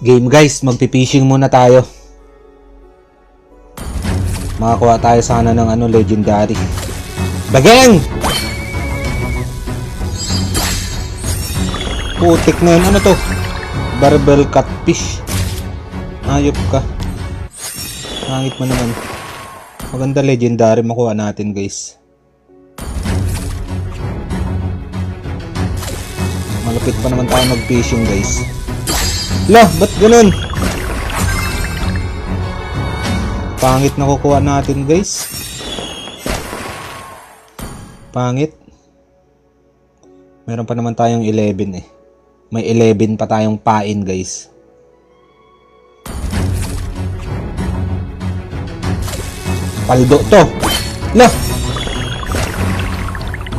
Game guys, magpipishing muna tayo. Makakuha tayo sana ng legendary. Bageng! Putik na yun. Ano to? Barbell catfish. Ayop ka. Hangit mo naman. Maganda legendary makuha natin guys. Malapit pa naman tayo mag-fishing guys. Lah, ba't ganun? Pangit na kukuha natin guys. Pangit. Meron pa naman tayong 11 eh. May 11 pa tayong pain guys. Paldo to. Lah.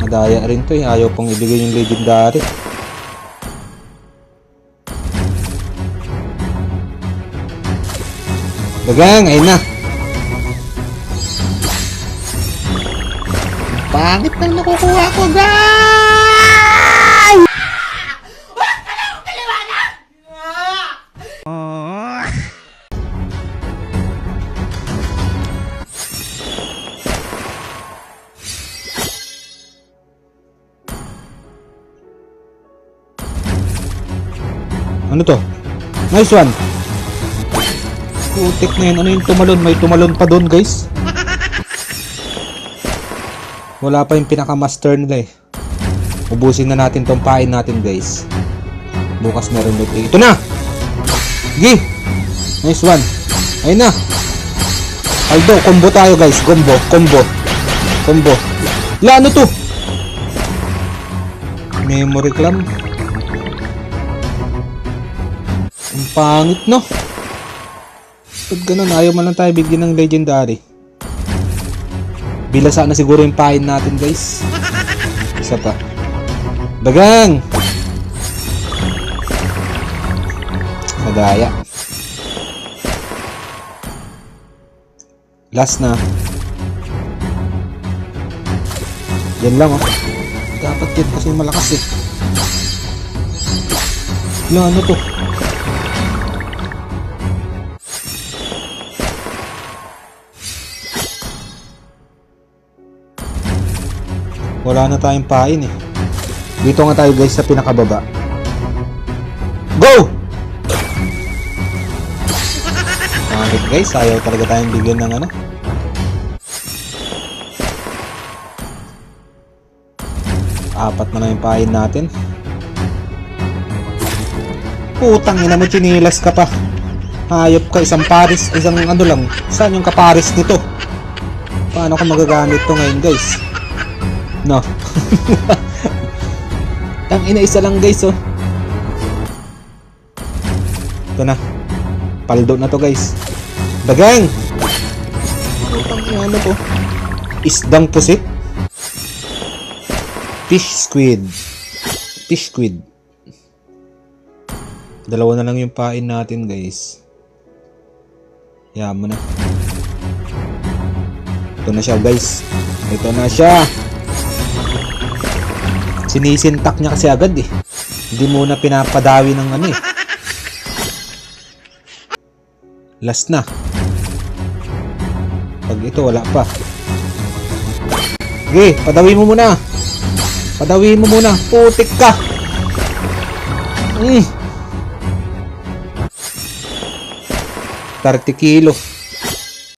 Madaya rin to eh. Ayaw pong ibigay yung legendary. Dagang, ayun na. Pangit na nakukuha ko, guys! Ano to? Nice one. Putik na yun. Ano yung tumalon? May tumalon pa doon guys. Wala pa yung pinaka-master nila eh. Ubusin na natin tong pain natin guys. Bukas meron ulit eh. Ito na! Gi! Nice one. Ayun na. Aldo, combo tayo guys. Combo. La, ano to? Memory clam. Ang pangit no? Pag ganun, ayaw man lang tayo bigyan ng legendary. Bilasa na siguro yung pain natin guys. Isa pa. Dagang! Madaya. Last na. Yan lang oh. Dapat yan kasi malakas eh. Ano to? Wala na tayong pain eh. Dito nga tayo guys sa pinakababa. Go! Bakit guys? Ayaw talaga tayong bigyan ng Apat na lang yung pain natin. Putang ina mo, chinilas ka pa. Hayop ka, isang paris, isang lang. Saan yung kaparis nito? Paano ko magagamit to ngayon guys? No. Tang ina, isa lang guys oh. Ito na. Paldo na to guys. Dagang! Tang ina, ano to? Isdang pusit. Fish squid. Dalawa na lang yung pain natin guys. Yaman na. Ito na siya guys. Ito na siya. Sinisintak niya kasi agad eh. Hindi muna pinapadawi ng eh. Last na. Pag ito wala pa. Okay, padawi mo muna. Putik ka. 30 kilo.